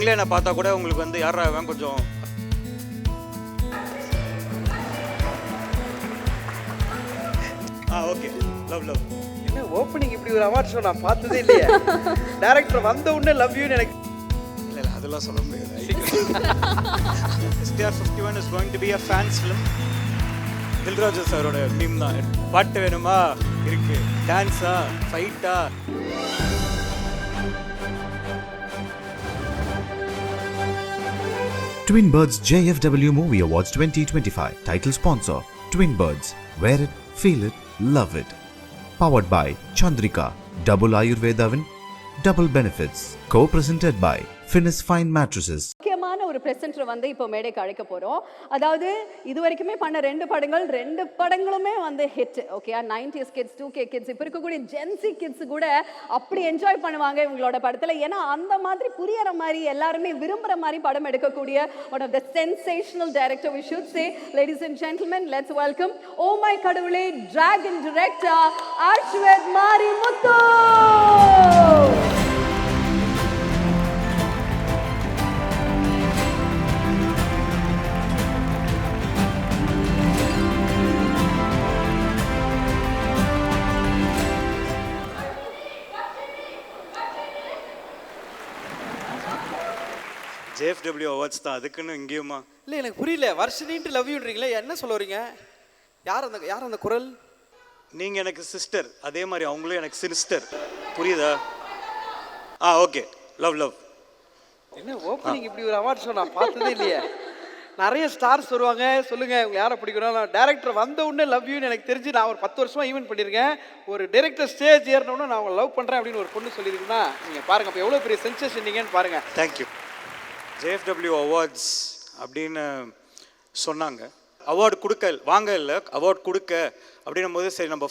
வில்லனை பார்த்தா கூட உங்களுக்கு வந்து யாரா அவன் கொஞ்சம் ஓகே லவ் லவ். என்ன ஓப்பனிங் இப்படி ஒரு அவார்ட் ஷோ நான் பார்த்ததே இல்லையே. டைரக்டர் வந்த உடனே லவ் யூன்னு எனக்கு இல்லை அதெல்லாம் சொல்ல முடியாது. STR 51 is going to be a fans film. Dil Raju சாரோட டீம் தான். பாட்டு வேணுமா இருக்கு, டான்ஸா ஃபைட்டா. Twin Birds JFW Movie Awards 2025. Title sponsor Twin Birds. Wear it, feel it, love it. Powered by Chandrika. Double Ayurvedavin, double benefits. Co-presented by Finis Fine Mattresses. முக்கியமான ஒரு presenter வந்து இப்போ மேடைக்கு அழைக்க போகிறோம். அதாவது இது வரைக்குமே பண்ண ரெண்டு படங்களுமே வந்து hit. Okay, 90s kids, 2K kids, இப்போ இருக்கக்கூடிய ஜென்சி கிட்ஸ் கூட அப்படி என்ஜாய் பண்ணுவாங்க இவங்களோட படத்தில். ஏன்னா அந்த மாதிரி புரியற மாதிரி எல்லாருமே விரும்புகிற மாதிரி படம் எடுக்கக்கூடிய one of the sensational director we should say. Ladies and gentlemen, let's welcome oh my கடவுளே Dragon director Ashwath Marimuthu. JFW awards தான், அதுக்குன்னு இங்கேயுமா? இல்லை எனக்கு புரியல. வருஷனின்ட்டு லவ் யூன்றீங்களே, என்ன சொல்ல வரீங்க? யார் அந்த குரல்? நீங்கள் எனக்கு சிஸ்டர், அதே மாதிரி அவங்களும் எனக்கு சிஸ்டர். புரியுதா? Okay love love. என்ன ஓப்பனிங் இப்படி ஒரு அவார்ட் ஷோ நான் பார்த்ததே இல்லையே. நிறைய ஸ்டார்ஸ் வருவாங்க. சொல்லுங்க உங்க யாரை பிடிக்கணும். நான் டேரக்டர் வந்த உடனே லவ் யூன்னு எனக்கு தெரிஞ்சு நான் ஒரு 10 வருஷமா ஈவென்ட் பண்ணியிருக்கேன். ஒரு டைரக்டர் ஸ்டேஜ் ஏறினோன்னு நான் உங்களை லவ் பண்ணுறேன் அப்படின்னு ஒரு பொண்ணு சொல்லியிருக்குன்னா நீங்கள் பாருங்கள் அப்போ எவ்வளோ பெரிய சென்சேஷன் நீங்கன்னு பாருங்கள். தேங்க்யூ. JFW அவார்ட்ஸ் அப்படின்னு சொன்னாங்க. அவார்டு அவார்ட் கொடுக்க அப்படின்னும் போது சரி நம்ம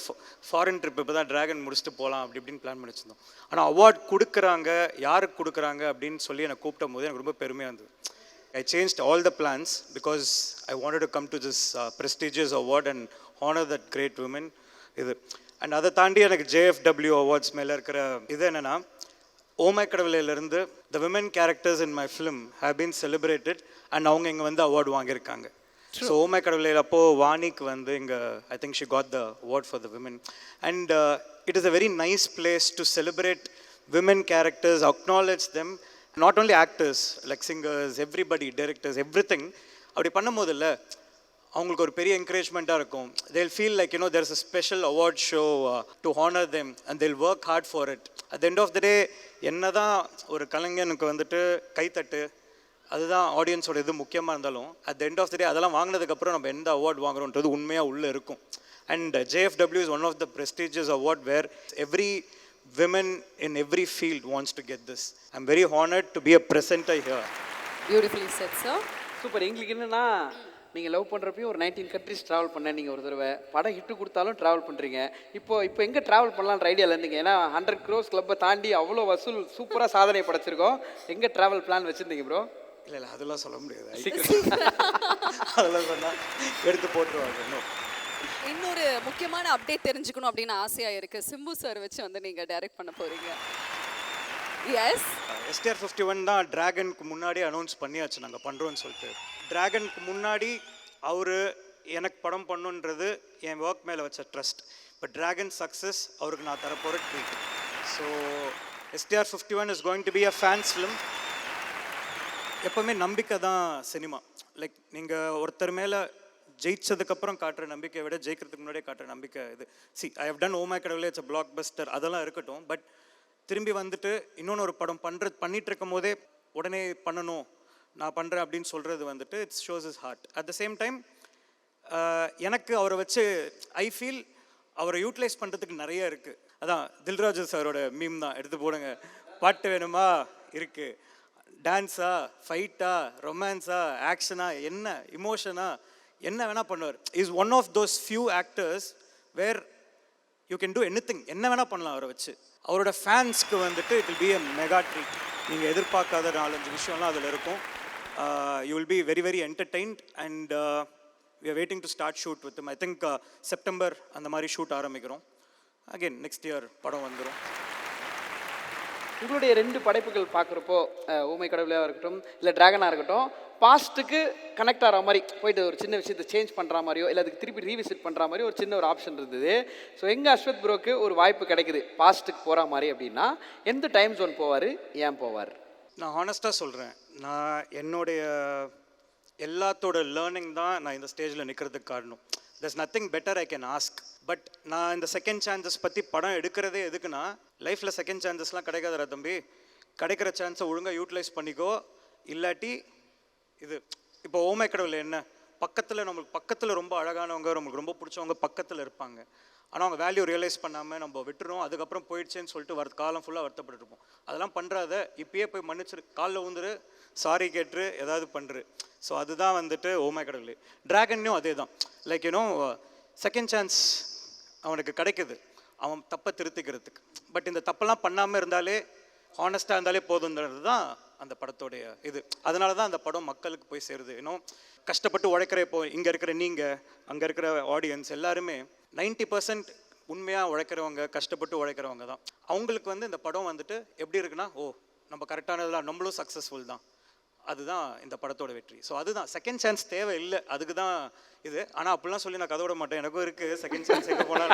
ஃபாரின் ட்ரிப் இப்போ தான் ட்ராகன் முடிச்சுட்டு போகலாம் இப்படின்னு பிளான் பண்ணி வச்சுருந்தோம். ஆனால் அவார்ட் கொடுக்குறாங்க, யாருக்கு கொடுக்குறாங்க அப்படின்னு சொல்லி என்னை கூப்பிட்ட போது எனக்கு ரொம்ப பெருமையாக இருந்தது. I changed all the plans because I wanted to come to this prestigious award and honor that great women. இது அண்ட் அதை தாண்டி எனக்கு JFW அவார்ட்ஸ் மேலே இருக்கிற இது என்னென்னா, ஓமை கடவுளையிலேருந்து the women characters in my film have been celebrated and அவங்க இங்கே வந்து அவார்டு வாங்கியிருக்காங்க. ஸோ ஓமை கடவுளையில் அப்போது வாணிக்கு வந்து இங்கே I think she got the award for the women and it is a very nice place to celebrate women characters, acknowledge them, not only actors like singers, everybody, directors, everything. அப்படி பண்ணும்போது இல்லை அவங்களுக்கு ஒரு பெரிய என்கரேஜ்மெண்ட்டாக இருக்கும். they'll feel like there's a special award show to honor them and they'll work hard for it. At the end of the day என்ன தான் ஒரு கலைஞனுக்கு வந்துட்டு கைத்தட்டு அதுதான் ஆடியன்ஸோட இது முக்கியமாக இருந்தாலும் at the end of the day அதெல்லாம் வாங்கினதுக்கப்புறம் நம்ம எந்த அவார்ட் வாங்குறோன்றது உண்மையாக உள்ளே இருக்கும். And JFW is one of the prestigious award where every women in every field wants to get this. I'm very honored to be a presenter here. Beautifully said, sir. Super. எங்களுக்கு என்னன்னா நீங்கள் love பண்ணுறப்பையும் ஒரு 19 countries travel பண்ண நீங்கள் ஒரு தடவை படம் hit கொடுத்தாலும் ட்ராவல் பண்ணுறீங்க. இப்போ எங்கே ட்ராவல் பண்ணலான்ற ஐடியாவில் இருந்தீங்க? ஏன்னா 100 crores கிளப்பை தாண்டி அவ்வளோ வசூல் சூப்பராக சாதனை படைச்சிருக்கோம். எங்கே ட்ராவல் பிளான் வச்சுருந்தீங்க ப்ரோ? இல்லை அதெல்லாம் சொல்ல முடியாது. அதெல்லாம் சொன்னால் எடுத்து போட்டுருவாங்க. இன்னும் இன்னொரு முக்கியமான அப்டேட் தெரிஞ்சுக்கணும் அப்படின்னு ஆசையாக இருக்குது. சிம்பு சார் வச்சு வந்து நீங்கள் டைரக்ட் பண்ண போகிறீங்க. எஸ், STR 51 தான் ட்ராகனுக்கு முன்னாடி அனௌன்ஸ் பண்ணியாச்சு நாங்கள் பண்ணுறோன்னு சொல்லிட்டு. ட்ராகனுக்கு முன்னாடி அவர் எனக்கு படம் பண்ணுன்றது என் ஒர்க் மேலே வச்ச ட்ரஸ்ட். இப்போ ட்ராகன் சக்ஸஸ் அவருக்கு நான் தரப்போகிற treat. So STR 51 is going to be a fans film. எப்போவுமே நம்பிக்கை தான் சினிமா. லைக் நீங்கள் ஒருத்தர் மேலே ஜெயிச்சதுக்கப்புறம் காட்டுற நம்பிக்கையை விட ஜெயிக்கிறதுக்கு முன்னாடியே காட்டுற நம்பிக்கை இது. ஐ ஹவ் டன் ஓமை கடவுளே, இட்ஸ் அ பிளாக் பஸ்டர், அதெல்லாம் இருக்கட்டும். பட் திரும்பி வந்துட்டு இன்னொன்று ஒரு படம் பண்ணிட்டு இருக்கும் போதே உடனே பண்ணணும் நான் பண்ணுறேன் அப்படின்னு சொல்கிறது வந்துட்டு it's shows his heart. At the same time எனக்கு அவரை வச்சு ஐ ஃபீல் அவரை யூட்டிலைஸ் பண்ணுறதுக்கு நிறைய இருக்குது. அதான் தில்ராஜு சாரோட மீம் தான் எடுத்து போடுங்க. பாட்டு வேணுமா இருக்குது, டான்ஸா ஃபைட்டா ரொமான்ஸா ஆக்ஷனா என்ன இமோஷனா என்ன வேணால் பண்ணுவார். Is one of those few actors where you can do anything. என்ன வேணால் பண்ணலாம் அவரை வச்சு. அவரோட ஃபேன்ஸ்க்கு வந்துட்டு it will be a mega treat. நீங்கள் எதிர்பார்க்காத 4-5 விஷயம்லாம் அதில் இருக்கும். You will be very very entertained and we are waiting to start shoot with I think September அந்த மாதிரி ஷூட் ஆரம்பிக்கிறோம். அகெயின் நெக்ஸ்ட் இயர் படம் வந்துடும். உங்களுடைய 2 படைப்புகள் பார்க்குறப்போ ஊமை கடவுளாக இருக்கட்டும் இல்லை டிராகனாக இருக்கட்டும், பாஸ்ட்டுக்கு கனெக்ட் ஆகிற மாதிரி போயிட்டு ஒரு சின்ன விஷயத்தை சேஞ்ச் பண்ணுற மாதிரியோ இல்லை அதுக்கு திருப்பி ரீவிசிட் பண்ணுற மாதிரி ஒரு சின்ன ஒரு ஆப்ஷன் இருந்தது. ஸோ எங்கள் அஸ்வத் ப்ரோக்கு ஒரு வாய்ப்பு கிடைக்குது பாஸ்ட்டுக்கு போகிற மாதிரி அப்படின்னா எந்த டைம் ஜோன் போவார், ஏன் போவார்? நான் ஹானஸ்ட்டாக சொல்கிறேன், நான் என்னுடைய எல்லாத்தோட லேர்னிங் தான் நான் இந்த ஸ்டேஜில் நிற்கிறதுக்கு காரணம். there's nothing better I can ask. But நான் இந்த செகண்ட் சான்சஸ் பற்றி படம் எடுக்கிறதே எதுக்குன்னா, லைஃப்பில் செகண்ட் சான்சஸ்லாம் கிடைக்காதரா தம்பி, கிடைக்கிற சான்ஸை ஒழுங்காக யூட்டிலைஸ் பண்ணிக்கோ. இல்லாட்டி இது இப்போ ஓமை கடவுள் என்ன, நம்மளுக்கு பக்கத்தில் ரொம்ப அழகானவங்க, நம்மளுக்கு ரொம்ப பிடிச்சவங்க பக்கத்தில் இருப்பாங்க. ஆனால் அவங்க வேல்யூ ரியலைஸ் பண்ணாமல் நம்ம விட்டுறோம், அதுக்கப்புறம் போயிடுச்சேன்னு சொல்லிட்டு காலம் ஃபுல்லாக வருத்தப்பட்டுருப்போம். அதெல்லாம் பண்ணுறாத, இப்பயே போய் மன்னிச்சிரு, காலில் ஊந்துரு, சாரி கேட்டுரு, ஏதாவது பண்ணுரு. ஸோ அதுதான் வந்துட்டு ஓமை கடவுள். டிராகன்லையும் அதே தான். லைக் யூனோ செகண்ட் சான்ஸ் அவனுக்கு கிடைக்குது அவன் தப்பை திருத்திக்கிறதுக்கு. பட் இந்த தப்பெல்லாம் பண்ணாமல் இருந்தாலே, ஹானஸ்ட்டாக இருந்தாலே போதுன்றது தான் அந்த படத்தோடைய இது. அதனால தான் அந்த படம் மக்களுக்கு போய் சேருது. இன்னும் கஷ்டப்பட்டு உழைக்கிற, இப்போ இங்கே இருக்கிற நீங்கள், அங்கே இருக்கிற ஆடியன்ஸ் எல்லாருமே 90% உண்மையாக உழைக்கிறவங்க, கஷ்டப்பட்டு உழைக்கிறவங்க தான். அவங்களுக்கு வந்து இந்த படம் வந்துட்டு எப்படி இருக்குன்னா, ஓ நம்ம கரெக்டானதெல்லாம், நம்மளும் சக்ஸஸ்ஃபுல் தான். அதுதான் இந்த படத்தோட வெற்றி. ஸோ அதுதான், செகண்ட் சான்ஸ் தேவை இல்லை, அதுக்கு தான் இது. ஆனால் அப்படிலாம் சொல்லி நான் கதை விட மாட்டேன், எனக்கும் இருக்குது செகண்ட் சான்ஸ் எங்கே போனால்.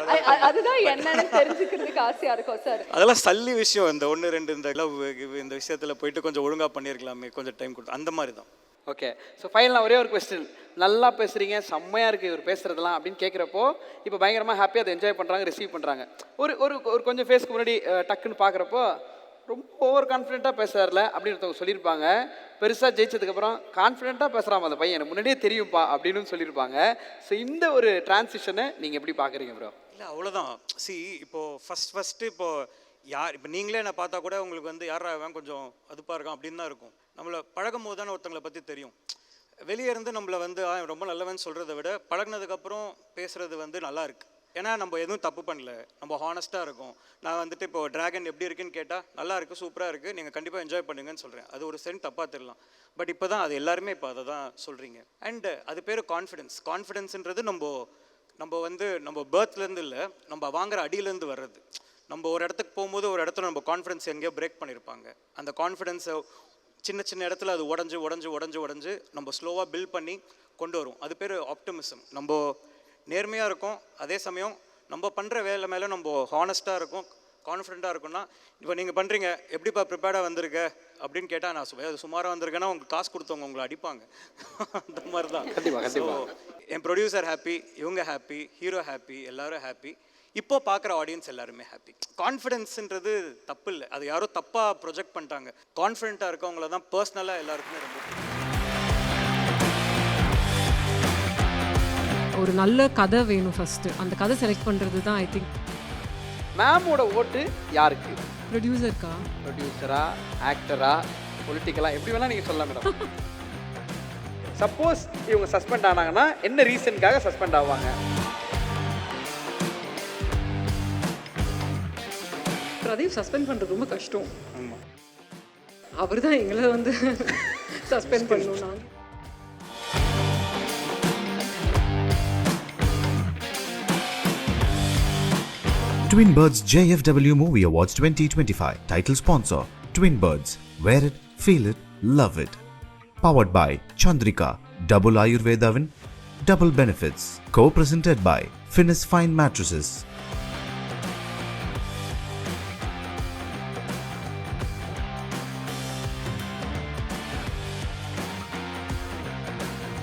அதுதான் என்னன்னு தெரிஞ்சுக்கிறதுக்கு ஆசையாக இருக்கும் சார். அதெல்லாம் சல்லி விஷயம். இந்த 1-2 இந்த லவ் இந்த விஷயத்தில் போயிட்டு கொஞ்சம் ஒழுங்காக பண்ணியிருக்கலாமே, கொஞ்சம் டைம் கொடுத்து, அந்த மாதிரி தான். ஓகே, ஸோ ஃபைனலாக ஒரே ஒரு கொஸ்டின். நல்லா பேசுகிறீங்க, செம்மையாக இருக்குது இவர் பேசுகிறதுலாம் அப்படின்னு கேட்குறப்போ, இப்போ பயங்கரமாக ஹாப்பியாக அதை என்ஜாய் பண்ணுறாங்க, ரிசீவ் பண்ணுறாங்க. ஒரு ஒரு கொஞ்சம் ஃபேஸ்க்கு முன்னாடி டக்குன்னு பார்க்குறப்போ ரொம்ப ஓவர் கான்ஃபிடென்ட்டாக பேசுகிறார்ல அப்படின்னு ஒருத்தவங்க சொல்லியிருப்பாங்க. பெருசாக ஜெயிச்சதுக்கப்புறம் கான்ஃபிடென்ட்டாக பேசுகிறான் அந்த பையன், எனக்கு முன்னாடியே தெரியும்ப்பா அப்படின்னு சொல்லியிருப்பாங்க. ஸோ இந்த ஒரு டிரான்சிஷனை நீங்கள் எப்படி பார்க்குறீங்க ப்ரோ? இல்லை அவ்வளோதான். இப்போது ஃபஸ்ட்டு இப்போ நீங்களே என்ன பார்த்தா கூட உங்களுக்கு வந்து யாராவன் கொஞ்சம் அதுப்பாக இருக்கான் அப்படின்னு தான் இருக்கும். நம்மளை பழகும் போது தானே ஒருத்தங்களை பற்றி தெரியும். வெளியே இருந்து நம்மளை வந்து ரொம்ப நல்லவன்னு சொல்கிறத விட பழகினதுக்கப்புறம் பேசுகிறது வந்து நல்லா இருக்குது. ஏன்னா நம்ம எதுவும் தப்பு பண்ணல, நம்ம ஹானஸ்ட்டாக இருக்கும். நான் வந்துட்டு இப்போ டிராகன் எப்படி இருக்குன்னு கேட்டால் நல்லா இருக்குது, சூப்பராக இருக்குது, நீங்கள் கண்டிப்பாக என்ஜாய் பண்ணுங்கன்னு சொல்கிறேன். அது ஒரு சென்ட் தப்பாக தெரியலாம். பட் இப்போ தான் அது எல்லாருமே இப்போ அதை தான் சொல்கிறீங்க. அண்டு அது பேர் கான்ஃபிடென்ஸ்ன்றது நம்ம வந்து நம்ம பேர்த்லேருந்து இல்லை, நம்ம வாங்குற அடியிலேருந்து வர்றது. நம்ம ஒரு இடத்துக்கு போகும்போது ஒரு இடத்துல நம்ம கான்ஃபிடென்ஸ் எங்கேயோ பிரேக் பண்ணியிருப்பாங்க. அந்த கான்ஃபிடென்ஸை சின்ன இடத்துல அது உடஞ்சு நம்ம ஸ்லோவாக பில்ட் பண்ணி கொண்டு வரும். அது பேர் ஆப்டிமிசம். நம்ம நேர்மையாக இருக்கும், அதே சமயம் நம்ம பண்ணுற வேலை மேலே நம்ம ஹானஸ்ட்டாக இருக்கும், கான்ஃபிடென்ட்டாக இருக்கும்னா. இப்போ நீங்கள் பண்ணுறீங்க, எப்படிப்பா ப்ரிப்பேர்டாக வந்திருக்க அப்படின்னு கேட்டால், நான் சுமாராக வந்திருக்கேன்னா உங்களுக்கு காசு கொடுத்தவங்க உங்களை அடிப்பாங்க. அந்த மாதிரி தான். கண்டிப்பாக என் ப்ரொடியூசர் ஹாப்பி, இவங்க ஹாப்பி, ஹீரோ ஹாப்பி, எல்லோரும் ஹாப்பி. இப்போ பார்க்குற ஆடியன்ஸ் எல்லாருமே ஹாப்பி. கான்ஃபிடென்ஸ்ன்றது தப்பு இல்லை, அது யாரோ தப்பாக ப்ரொஜெக்ட் பண்ணிட்டாங்க. கான்ஃபிடென்ட்டாக இருக்கவங்கள தான் பர்சனலாக எல்லாருக்குமே ரொம்ப ஒரு நல்ல கதை வேணும் ஃபஸ்ட்டு. அந்த கதை செலக்ட் பண்ணுறது தான் ஐ திங்க். மேமோட ஓட்டு யாருக்கு? ப்ரொடியூசருக்கா? ப்ரொடியூசரா, ஆக்டரா, பொலிட்டிக்கலா, எப்படி வேணால் நீங்கள் சொல்லலாம் மேடம். சப்போஸ் இவங்க சஸ்பெண்ட் ஆனாங்கன்னா என்ன ரீசனுக்காக சஸ்பெண்ட் ஆவாங்க? பிரதீப் சஸ்பெண்ட் பண்ணுறது ரொம்ப கஷ்டம். அவர் தான் எங்களை வந்து சஸ்பெண்ட் பண்ணணும். நாங்கள் Twin Birds JFW Movie Awards 2025. Title sponsor Twin Birds. Wear it, feel it, love it. Powered by Chandrika, Double Ayurvedavin, Double Benefits. Co-presented by Finis Fine Mattresses.